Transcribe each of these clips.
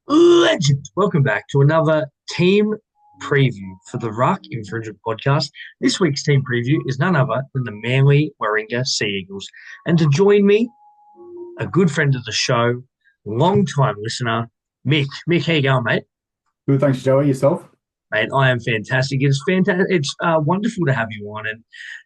Legend. Welcome back to another team preview for the Ruck Infringement podcast. This week's team preview is none other than the Manly Warringah Sea Eagles. And to join me, a good friend of the show, long-time listener, Mick. Mick, how you going, mate? Good, thanks, Joey. Yourself? Mate, I am fantastic. It's fantastic. It's wonderful to have you on.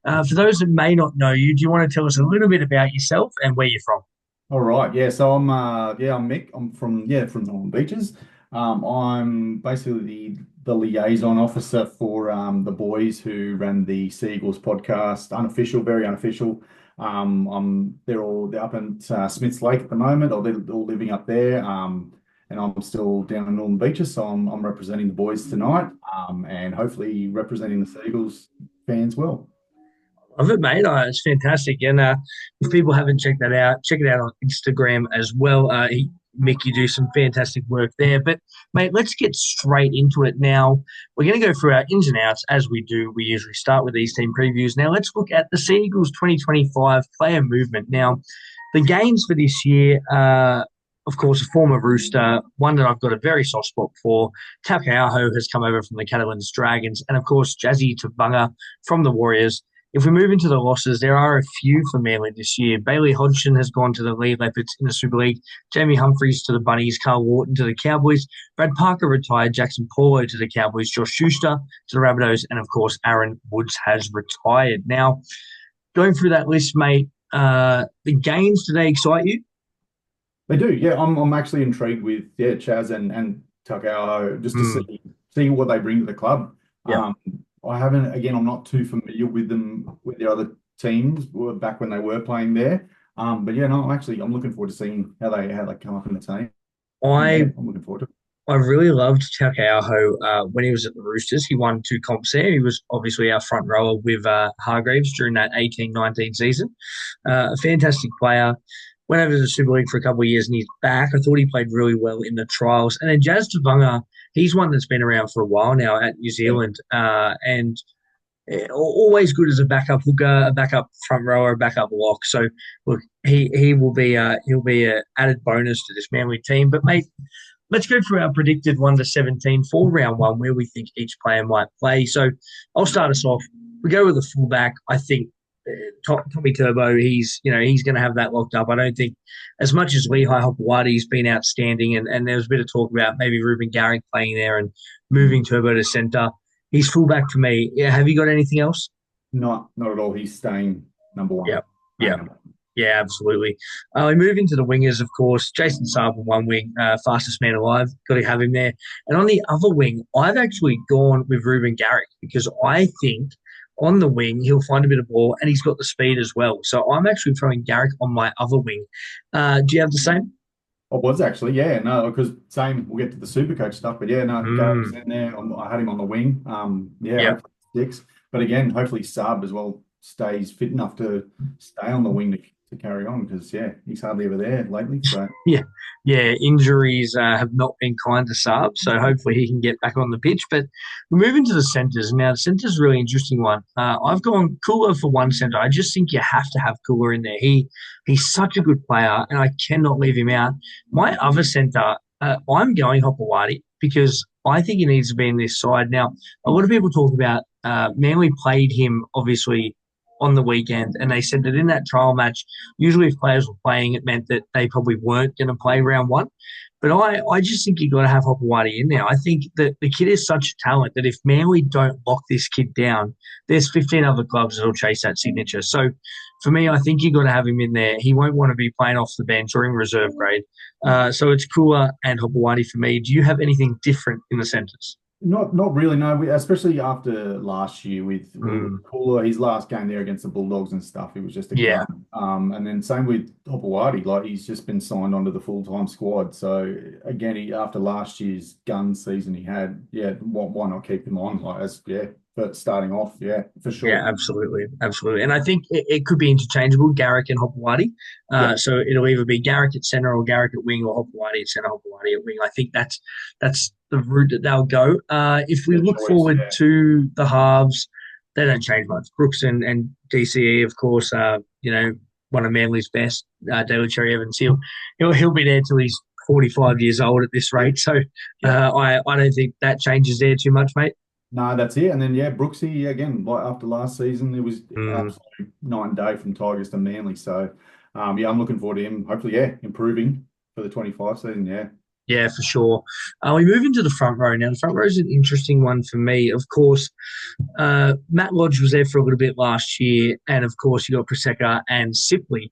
And for those that may not know you, do you want to tell us a little bit about yourself and where you're from? All right. Yeah. So I'm Mick. I'm from Northern Beaches. I'm basically the liaison officer for the boys who ran the Seagulls podcast, unofficial, very unofficial. They're up in Smiths Lake at the moment, or they're all living up there. And I'm still down in Northern Beaches, so I'm representing the boys tonight, and hopefully representing the Seagulls fans well. Love it, mate. It's fantastic. And if people haven't checked that out, check it out on Instagram as well. Mick, you do some fantastic work there. But, mate, let's get straight into it now. We're going to go through our ins and outs as we do. We usually start with these team previews. Now, let's look at the Sea Eagles 2025 player movement. Now, the gains for this year, of course, a former Rooster, one that I've got a very soft spot for. Takao has come over from the Catalans Dragons, and, of course, Jazzy Tabunga from the Warriors. If we move into the losses, there are a few for Manly this year. Bailey Hodgson has gone to the Lee Leopards in the Super League. Jamie Humphries to the Bunnies. Carl Wharton to the Cowboys. Brad Parker retired. Jackson Paulo to the Cowboys. Josh Schuster to the Rabbitohs. And, of course, Aaron Woods has retired. Now, going through that list, mate, the gains, do they excite you? They do, yeah. I'm actually intrigued with Chaz and Takao just to Mm, see what they bring to the club. yeah. Um, I haven't again. I'm not too familiar with them with the other teams back when they were playing there. But yeah, no, I'm looking forward to seeing how they come up in the team. Yeah, I I'm looking forward to it. I really loved Takao when he was at the Roosters. He won two comps there. He was obviously our front rower with Hargreaves during that 18-19 season. A fantastic player. Went over to the Super League for a couple of years and he's back. I thought he played really well in the trials. And then Jazz Tabunga, he's one that's been around for a while now at New Yeah, Zealand. And always good as a backup hooker, a backup front rower, a backup lock. So look, he will be he'll be a added bonus to this Manly team. But mate, let's go through our predicted 1 to 17 for round one, where we think each player might play. So I'll start us off. We go with the fullback. I think Tommy Turbo. He's going to have that locked up. I don't think as much as Lehigh Hopewadi's been outstanding, and there was a bit of talk about maybe Ruben Garrick playing there and moving Turbo to centre. He's fullback for me. Yeah, have you got anything else? not at all. He's staying number Yeah, one. yeah. Staying number one. Yeah, absolutely. We move into the wingers, of course. Jason Saab on one wing, fastest man alive. Got to have him there. And on the other wing, I've actually gone with Ruben Garrick because I think on the wing he'll find a bit of ball and he's got the speed as well. So I'm actually throwing Garrick on my other wing. Do you have the same? I was actually, yeah, no, because same. We'll get to the Supercoach stuff, but yeah, no, Garrick's Mm, in there. I had him on the wing. Yeah, yeah. hopefully it sticks. But again, hopefully Saab as well stays fit enough to stay on the wing to carry on because yeah, he's hardly ever there lately. So Yeah, yeah. Injuries have not been kind to Saab, so hopefully he can get back on the pitch. But we're moving to the centres now. The centre's a really interesting one. I've gone Cooler for one centre. I just think you have to have Cooler in there. He's such a good player, and I cannot leave him out. My other centre, I'm going Hopewadi because I think he needs to be in this side. Now, a lot of people talk about Manly played him obviously on the weekend, and they said that in that trial match usually, if players were playing, it meant that they probably weren't going to play round one. But I just think you've got to have Hopewadi in there. I think that the kid is such a talent that if Manly don't lock this kid down, there's 15 other clubs that'll chase that signature. So for me, I think you've got to have him in there. He won't want to be playing off the bench or in reserve grade. So it's Kua and Hopewadi for me. Do you have anything different in the centres? not really, no. Especially after last year with Mm, Cooler, his last game there against the Bulldogs and stuff, he was just a yeah, gun. And then same with Hopewadi, like he's just been signed onto the full-time squad. So again, after last year's gun season he had, yeah, why not keep him on? Like as yeah, but starting off, yeah, for yeah, sure. absolutely, absolutely. And I think it could be interchangeable, Garrick and Hopewadi. Yeah, So it'll either be Garrick at centre or Garrick at wing or Hopewadi at centre, Hopewadi at wing. I think that's the route that they'll go. If we good look choice. forward Yeah, to the halves, they don't change much. Brooks and DCE, of course, one of Manly's best, Daly Cherry Evans. He'll be there till he's 45 years old at this Yeah. rate. So Yeah. I don't think that changes there too much, mate. No, that's it. And then yeah, Brooksy again, like after last season, it was Mm. absolute night and day from Tigers to Manly. So yeah, I'm looking forward to him. Hopefully, yeah, improving for the 25 season. Yeah. Yeah, for sure. We move into the front row now. The front row is an interesting one for me. Of course, Matt Lodge was there for a little bit last year, and of course, you got Prosecco and Sipley.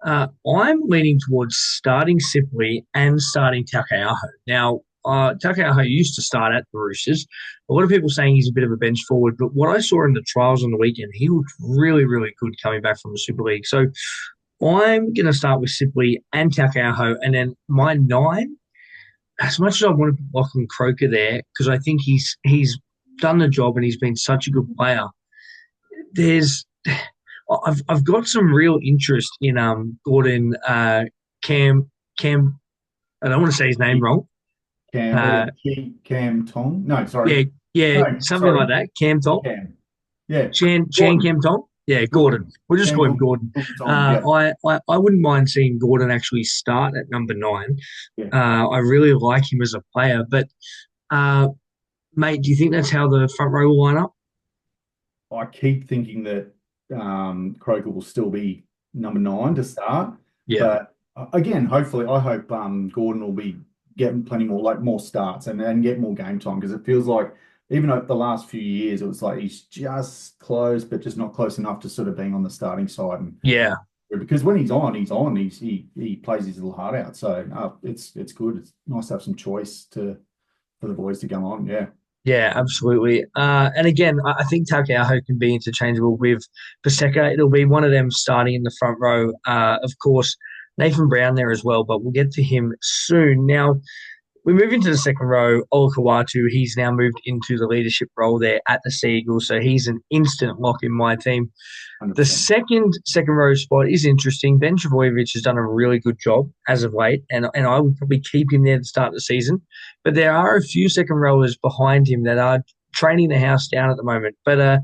I'm leaning towards starting Sipley and starting Taukeiaho. Now, Taukeiaho used to start at the Roosters. A lot of people saying he's a bit of a bench forward, but what I saw in the trials on the weekend, he looked really, really good coming back from the Super League. So I'm going to start with Sipley and Taukeiaho, and then my nine, as much as I want to put Lachlan Croker there, because I think he's done the job and he's been such a good player. There's I've got some real interest in Gordon Cam Cam. I don't want to say his name wrong. Uh, Cam Tong. No, sorry. yeah, yeah, No, something sorry. like that. Cam Tong, Cam. Yeah. Chan Gordon. Cam Tong. Yeah, Gordon. Gordon. We'll just Cam call him Gordon. Tong. Yeah. I wouldn't mind seeing Gordon actually start at number nine. Yeah. I really like him as a player, but uh, mate, do you think that's how the front row will line up? I keep thinking that Croker will still be number nine to start, Yeah. but again, hopefully, I hope Gordon will be getting plenty more more starts and get more game time because it feels like even over the last few years, it was like he's just close, but just not close enough to sort of being on the starting side. And Yeah. because when he's on, he's on. He plays his little heart out. So it's good. It's nice to have some choice to for the boys to go on. Yeah. Yeah, absolutely. And again, I think Taukeiaho can be interchangeable with Paseka. It'll be one of them starting in the front row. Of course, Nathan Brown there as well, but we'll get to him soon. Now, we move into the second row. Ola Kawatu, he's now moved into the leadership role there at the Sea Eagles, so he's an instant lock in my team. The 100%. second row spot is interesting. Ben Travojevic has done a really good job as of late, and I would probably keep him there to start the season. But there are a few second rowers behind him that are training the house down at the moment. But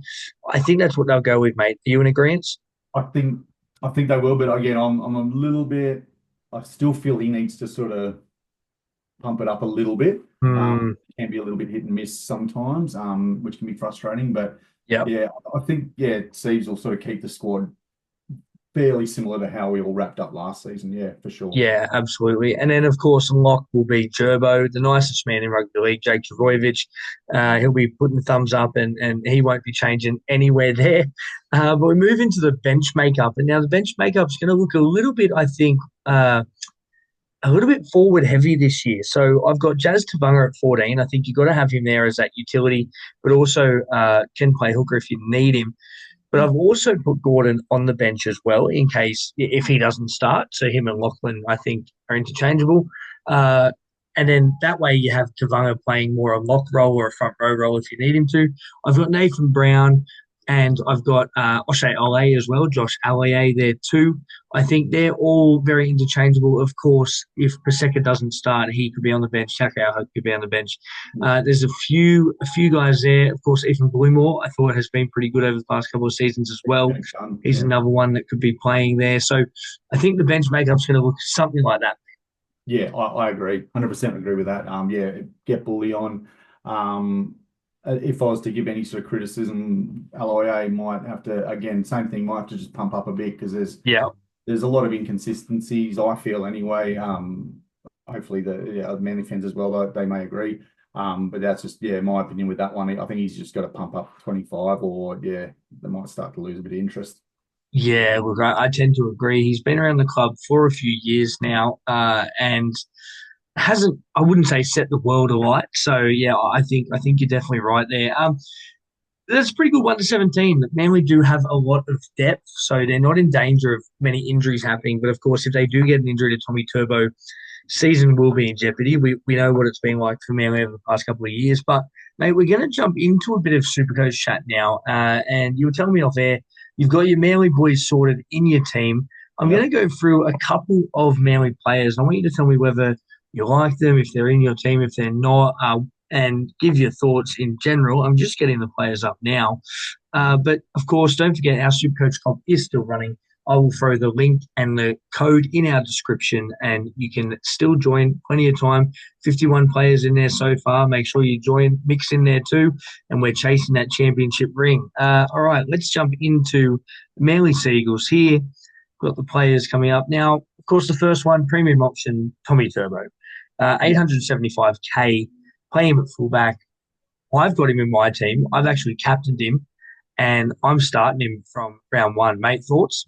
I think that's what they'll go with, mate. Are you in agreement? I think I think they will, but again, I'm a little bit. I still feel he needs to sort of pump it up a little bit. Hmm. It can be a little bit hit and miss sometimes, which can be frustrating. But Yep. yeah, I think yeah, Seeves will sort of keep the squad fairly similar to how we all wrapped up last season. Yeah, for sure. Yeah, absolutely. And then, of course, lock will be Gerbo, the nicest man in rugby league, Jake Travojevic. He'll be putting the thumbs up and he won't be changing anywhere there. But we move into the bench makeup. And now the bench makeup is going to look a little bit, I think, a little bit forward heavy this year. So I've got Jazz Tavanga at 14. I think you've got to have him there as that utility, but also can play hooker if you need him. But I've also put Gordon on the bench as well in case if he doesn't start. So him and Lachlan, I think, are interchangeable. Uh, and then that way you have Tavanga playing more a lock role or a front row role if you need him to. I've got Nathan Brown and I've got Oshay Ole as well, Josh Allier there too. I think they're all very interchangeable. Of course, if Paseka doesn't start, he could be on the bench. Takao could be on the bench. There's a few guys there. Of course, Ethan Bluemore, I thought has been pretty good over the past couple of seasons as well. He's another one that could be playing there. So I think the bench makeup's going to look something like that. Yeah, I agree. 100% agree with that. Yeah, get Bully on. If I was to give any sort of criticism, LIA might have to, again, same thing, might have to just pump up a bit because there's a lot of inconsistencies, I feel anyway. Hopefully the Manly fans as well, they may agree. But that's just, my opinion with that one. I think he's just got to pump up 25 or, they might start to lose a bit of interest. Yeah, look, I tend to agree. He's been around the club for a few years now, and hasn't, I wouldn't say set the world alight. So yeah, I think you're definitely right there. That's a pretty good 1 to 17. Manly do have a lot of depth, so they're not in danger of many injuries happening. But of course, if they do get an injury to Tommy Turbo, season will be in jeopardy. We know what it's been like for Manly over the past couple of years. But mate, we're going to jump into a bit of Supercoach chat now. And you were telling me off air, you've got your Manly boys sorted in your team. I'm going to go through a couple of Manly players. I want you to tell me whether you like them, if they're in your team, if they're not, and give your thoughts in general. I'm just getting the players up now. But, of course, don't forget our Supercoach Comp is still running I will throw the link and the code in our description, and you can still join. Plenty of time. 51 players in there so far. Make sure you join. Mix in there too, and we're chasing that championship ring. All right, let's jump into Manly Seagulls here. Got the players coming up now. Of course, the first one, premium option, Tommy Turbo, 875K. Play him at fullback. I've got him in my team. I've actually captained him, and I'm starting him from round one. Mate, thoughts?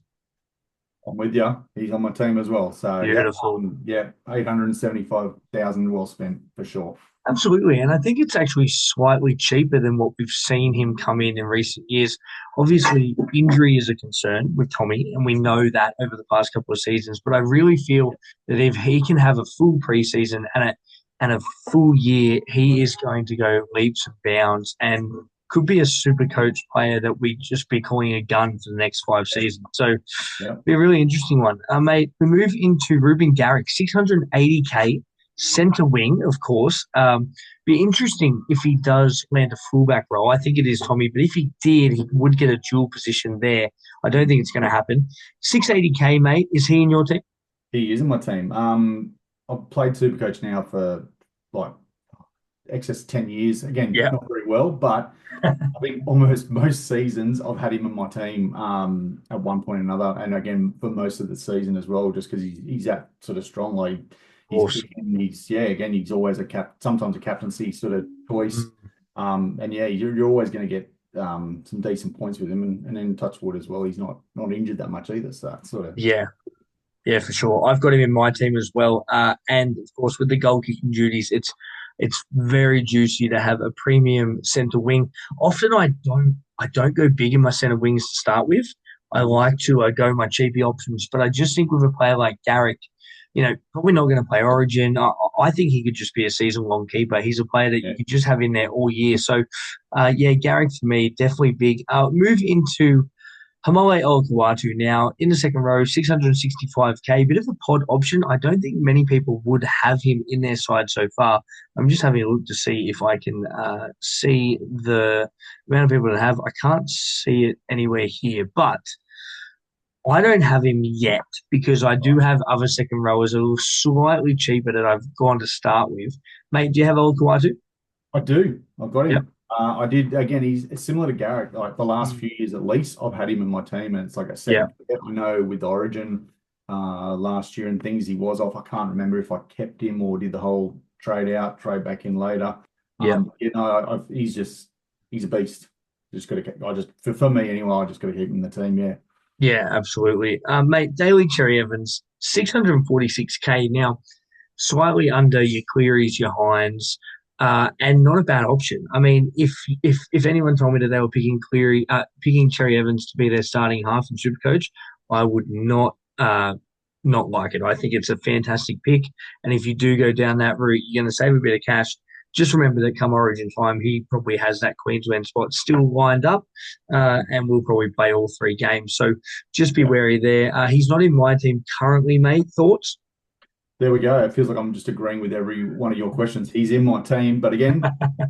I'm with you. He's on my team as well. So Beautiful. yeah, 875,000 well spent for sure. Absolutely. And I think it's actually slightly cheaper than what we've seen him come in recent years. Obviously, injury is a concern with Tommy, and we know that over the past couple of seasons. But I really feel that if he can have a full preseason and a full year, he is going to go leaps and bounds and could be a super coach player that we just be calling a gun for the next 5 seasons. So Yeah. be a really interesting one. Mate, we move into Ruben Garrick, 680K, centre wing, of course. Be interesting if he does land a fullback role. I think it is Tommy, but if he did, he would get a dual position there. I don't think it's going to happen. 680K, mate, is he in your team? He is in my team. I've played Supercoach now for like excess 10 years. Again, Yeah. not very well, but I think almost most seasons I've had him in my team at one point or another. And again, for most of the season as well, just because he's that sort of strong. Like he's always sometimes a captaincy sort of choice. Mm. And yeah, you're always going to get some decent points with him, and then touchwood as well. He's not injured that much either. So that's sort of Yeah. Yeah, for sure. I've got him in my team as well. And of course, with the goal kicking duties, it's very juicy to have a premium centre wing. Often I don't go big in my centre wings to start with. I like to go my cheapy options, but I just think with a player like Garrick, probably not going to play Origin. I think he could just be a season-long keeper. He's a player that you could just have in there all year. So, yeah, Garrick for me, definitely big. Move into Hamole Olakau'atu now in the second row, 665K, bit of a pod option. I don't think many people would have him in their side so far. I'm just having a look to see if I can see the amount of people that have. I can't see it anywhere here, but I don't have him yet because I do have other second rowers a little slightly cheaper that I've gone to start with. Mate, do you have Olakau'atu? I do. I've got Yep. him. I did again. He's similar to Garrick. Like the last Mm. few years, at least, I've had him in my team, and it's like a Yeah. second. I know with Origin last year and things, he was off. I can't remember if I kept him or did the whole trade out, trade back in later. Yeah. He's a beast. Just got to. For me anyway. I just got to keep him in the team. Yeah. Yeah, absolutely. Mate, Daly Cherry Evans, 646K now, slightly under your Clearys, your Hines, and not a bad option. I mean, if anyone told me that they were picking Cherry Evans to be their starting half in Supercoach, I would not like it. I think it's a fantastic pick, and if you do go down that route, you're going to save a bit of cash. Just remember that come Origin time, he probably has that Queensland spot still lined up, and will probably play all 3 games. So just be wary there. He's not in my team currently, mate. Thoughts? There we go. It feels like I'm just agreeing with every one of your questions. He's in my team, but again,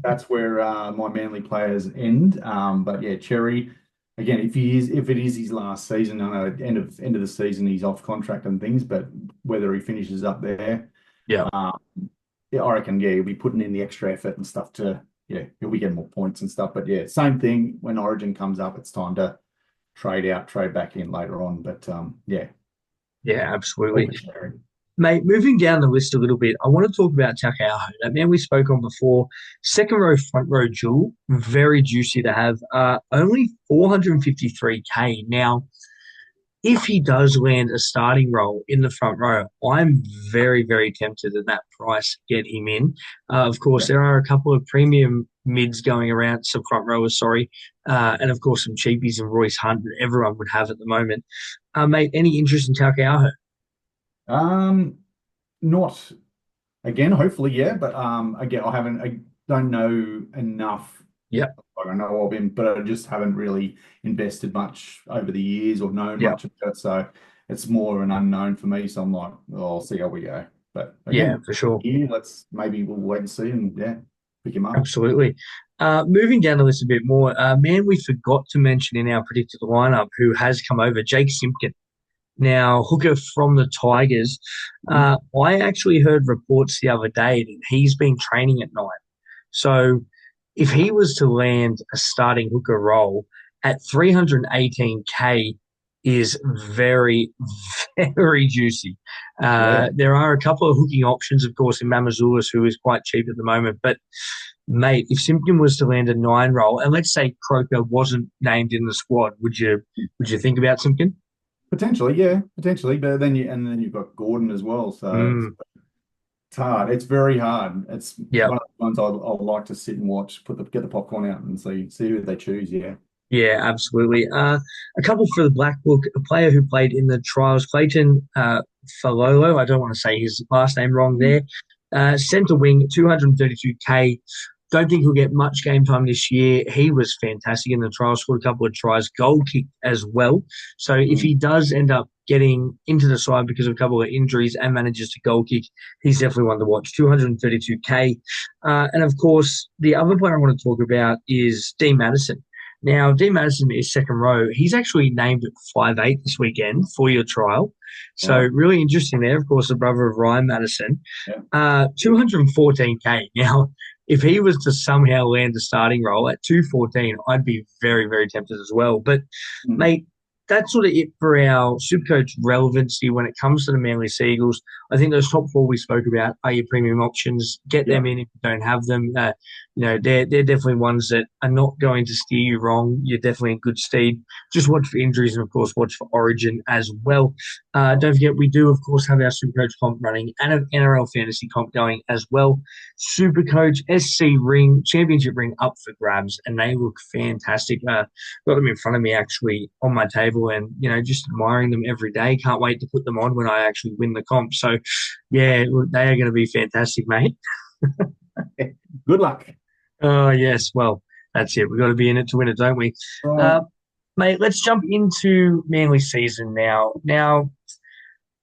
that's where my Manly players end. But yeah, Cherry, again, if it is his last season, I know at end of the season he's off contract and things, but whether he finishes up there, Yeah. yeah, I reckon he'll be putting in the extra effort and stuff he'll be getting more points and stuff. But yeah, same thing when Origin comes up, it's time to trade out, trade back in later on. But yeah, Yeah, all absolutely. for Cherry. Mate, moving down the list a little bit, I want to talk about Takao. That man we spoke on before. Second row, front row duel, very juicy to have. Only 453K. Now, if he does land a starting role in the front row, I'm very, very tempted at that price get him in. Of course, there are a couple of premium mids going around, some front rowers, sorry, and of course some cheapies and Royce Hunt that everyone would have at the moment. Mate, any interest in Takao? Not again, hopefully, yeah. But again, I don't know enough. Yep. I know of him, but I just haven't really invested much over the years or known Yep. much of it. So it's more of an unknown for me. So I'm like, oh, I'll see how we go. But Yeah, again, for sure. here, maybe we'll wait and see and yeah, pick him up. Absolutely. Moving down the list a bit more, man, we forgot to mention in our predicted lineup who has come over, Jake Simpkin. Now, hooker from the Tigers. Mm. I actually heard reports the other day that he's been training at night. So if he was to land a starting hooker role at 318K is very, very juicy. Yeah, There are a couple of hooking options, of course, in Mamazoulis, who is quite cheap at the moment. But, mate, if Simpkin was to land a 9 role, and let's say Croker wasn't named in the squad, would you think about Simpkin? potentially, yeah, potentially. But then you've got Gordon as well. So Mm, it's hard. It's very hard. It's yeah. one of the ones I'd like to sit and watch, get the popcorn out and see who they choose. Yeah. Yeah, absolutely. A couple for the Black Book, a player who played in the trials, Clayton Falolo. I don't want to say his last name wrong Mm. there. Centre wing, 232K. Don't think he'll get much game time this year. He was fantastic in the trials, scored a couple of tries, goal kick as well. So if Mm. he does end up getting into the side because of a couple of injuries and manages to goal kick, he's definitely one to watch. 232K. And of course, the other player I want to talk about is Dean Madison. Now, D Madison is second row. He's actually named at 5'8" this weekend for your trial. So Right. really interesting there. Of course, the brother of Ryan Madison. Yeah. 214K. Now, if he was to somehow land a starting role at 214, I'd be very, very tempted as well. But, Mm. mate, that's sort of it for our Supercoach relevancy when it comes to the Manly Seagulls. I think those top four we spoke about are your premium options. Get Yeah. them in if you don't have them. They're definitely ones that are not going to steer you wrong. You're definitely in good stead. Just watch for injuries and, of course, watch for Origin as well. Don't forget, we do, of course, have our Supercoach comp running and an NRL fantasy comp going as well. Supercoach SC ring, championship ring up for grabs, and they look fantastic. Got them in front of me actually on my table and, just admiring them every day. Can't wait to put them on when I actually win the comp. So, yeah, look, they are going to be fantastic, mate. Good luck. Oh, yes. Well, that's it. We've got to be in it to win it, don't we? Right. Uh, Mate, let's jump into Manly season now. Now,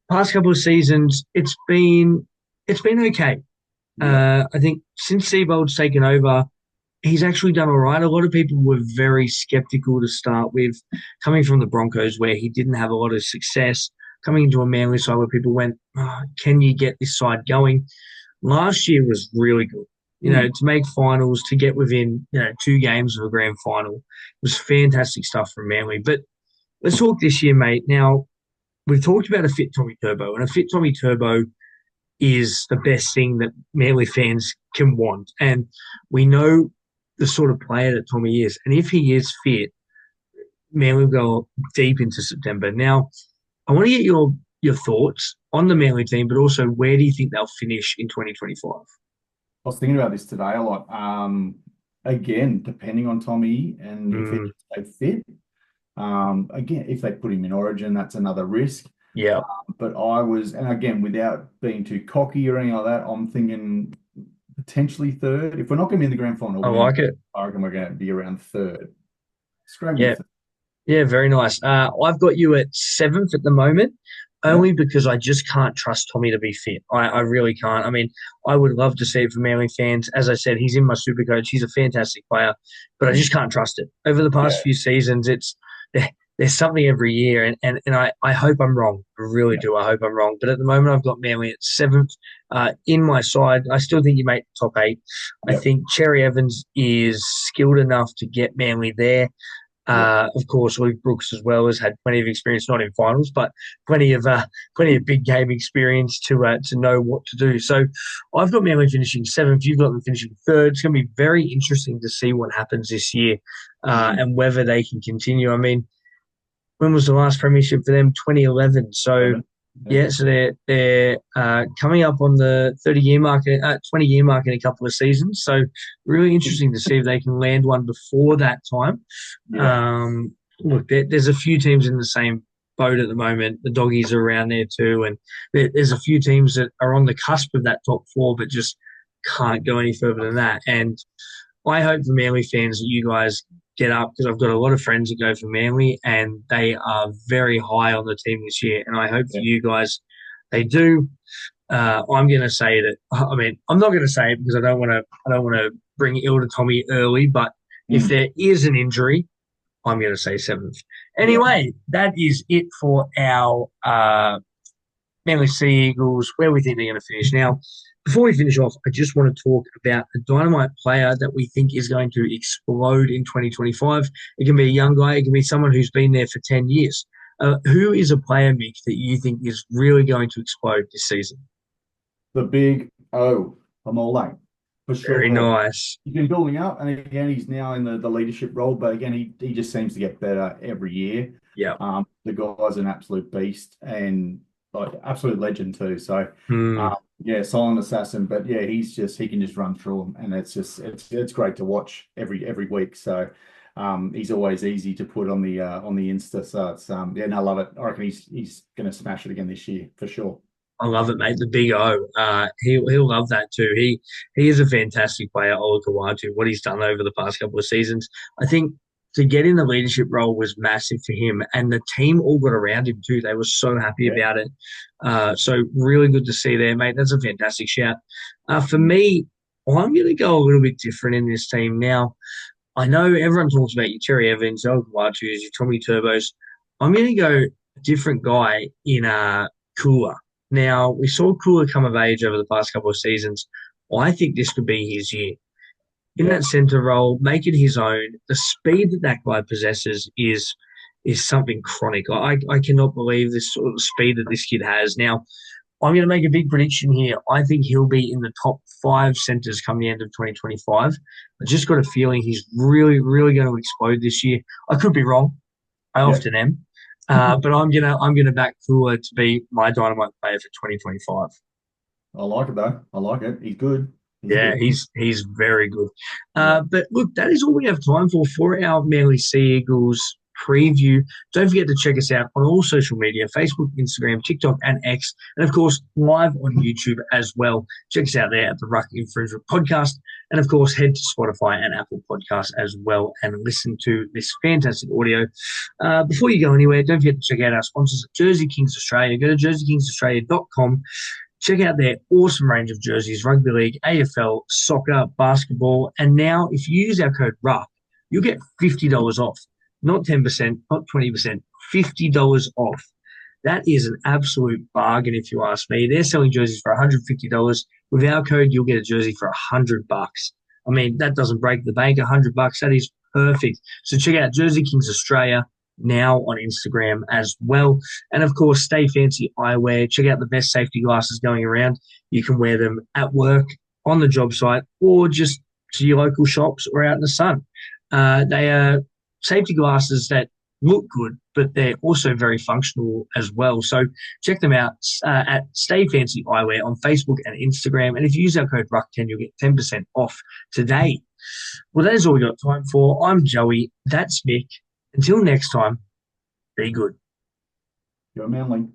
past couple of seasons, it's been okay. Yeah. I think since Seabold's taken over, he's actually done all right. A lot of people were very skeptical to start with, coming from the Broncos, where he didn't have a lot of success, coming into a Manly side where people went, oh, can you get this side going? Last year was really good. Mm. To make finals, to get within, 2 games of a grand final was fantastic stuff from Manly. But let's talk this year, mate. Now, we've talked about a fit Tommy Turbo, and a fit Tommy Turbo is the best thing that Manly fans can want. And we know the sort of player that Tommy is. And if he is fit, Manly will go deep into September. Now, I want to get your thoughts on the Manly team, but also where do you think they'll finish in 2025? I was thinking about this today a lot. Again, depending on Tommy and if he Mm, stay fit. Again, if they put him in Origin, that's another risk. yeah. But and again, without being too cocky or anything like that, I'm thinking potentially third. If we're not going to be in the grand final I win, like it. I reckon we're going to be around third. Scrap me Yeah. third. Yeah, very nice. I've got you at seventh at the moment, Yeah. only because I just can't trust Tommy to be fit. I really can't. I mean, I would love to see it for Manly fans. As I said, he's in my super coach. He's a fantastic player, but I Mm. just can't trust it. Over the past Yeah. few seasons, there's something every year, and I hope I'm wrong. I really Yeah. do. I hope I'm wrong. But at the moment, I've got Manly at seventh. In my side, I still think you make the top eight. I Yep. think Cherry Evans is skilled enough to get Manly there. Yep. Of course, Luke Brooks as well has had plenty of experience, not in finals, but plenty of big game experience to know what to do. So, I've got Manly finishing seventh. You've got them finishing third. It's going to be very interesting to see what happens this year, Mm. and whether they can continue. I mean, when was the last premiership for them? 2011. So, Yeah. yeah, so they're coming up on the 30-year mark, 20-year mark in a couple of seasons. So really interesting to see if they can land one before that time. Yeah. Look, there's a few teams in the same boat at the moment. The doggies are around there too, and there's a few teams that are on the cusp of that top four, but just can't go any further than that. And I hope for Manly fans that you guys get up because I've got a lot of friends that go for Manly and they are very high on the team this year. And I hope for Yeah. you guys they do. I'm going to say that. I mean, I'm not going to say it because I don't want to. I don't want to bring ill to Tommy early. But if Mm. there is an injury, I'm going to say seventh. Yeah. Anyway, that is it for our Manly Sea Eagles, where we think they're going to finish. Now, before we finish off, I just want to talk about a dynamite player that we think is going to explode in 2025. It can be a young guy, it can be someone who's been there for 10 years. Who is a player, Mick, that you think is really going to explode this season? The big O from all that, for Very sure. nice. He's been building up, and again, he's now in the leadership role. But again, he just seems to get better every year. Yeah. The guy's an absolute beast and like absolute legend too. So, Hmm. yeah, silent assassin. But yeah, he can just run through them, and it's great to watch every week. So, he's always easy to put on the Insta. So it's yeah, no, I love it. I reckon he's going to smash it again this year for sure. I love it, mate. The big O. He'll love that too. He is a fantastic player, Ola Kawatu. What he's done over the past couple of seasons, I think to get in the leadership role was massive for him, and the team all got around him too. They were so happy Yeah. about it. So really good to see there, mate. That's a fantastic shout. For me, I'm going to go a little bit different in this team now. I know everyone talks about your Terry Evans, your Kawatu's, your Tommy Turbos. I'm going to go a different guy in Kua. Now, we saw Kua come of age over the past couple of seasons. I think this could be his year. In Yeah. that centre role, make it his own. The speed that that guy possesses is something chronic. I cannot believe this sort of speed that this kid has. Now, I'm going to make a big prediction here. I think he'll be in the top five centres come the end of 2025. I just got a feeling he's really, really going to explode this year. I could be wrong. I Yeah. often am. But I'm gonna back Kua to be my dynamite player for 2025. I like it though. I like it. He's good. He's Yeah, good. he's very good. Yeah. But look, that is all we have time for our Manly Sea Eagles preview. Don't forget to check us out on all social media: Facebook, Instagram, TikTok, and X, and of course live on YouTube as well. Check us out there at the Ruck Infringement Podcast, and of course head to Spotify and Apple Podcasts as well and listen to this fantastic audio. Before you go anywhere, don't forget to check out our sponsors at Jersey Kingz Australia. Go to jerseykingsaustralia.com. Check out their awesome range of jerseys, rugby league, AFL, soccer, basketball. And now, if you use our code RUCK, you'll get $50 off. Not 10%, not 20%, $50 off. That is an absolute bargain, if you ask me. They're selling jerseys for $150. With our code, you'll get a jersey for $100. I mean, that doesn't break the bank. $100. That is perfect. So check out Jersey Kingz Australia now on Instagram as well. And of course, Stay Fancy Eyewear. Check out the best safety glasses going around. You can wear them at work, on the job site, or just to your local shops or out in the sun. They are safety glasses that look good, but they're also very functional as well. So check them out at Stay Fancy Eyewear on Facebook and Instagram. And if you use our code RUCK10, you'll get 10% off today. Well, that is all we got time for. I'm Joey. That's Mick. Until next time, be good. You're manly.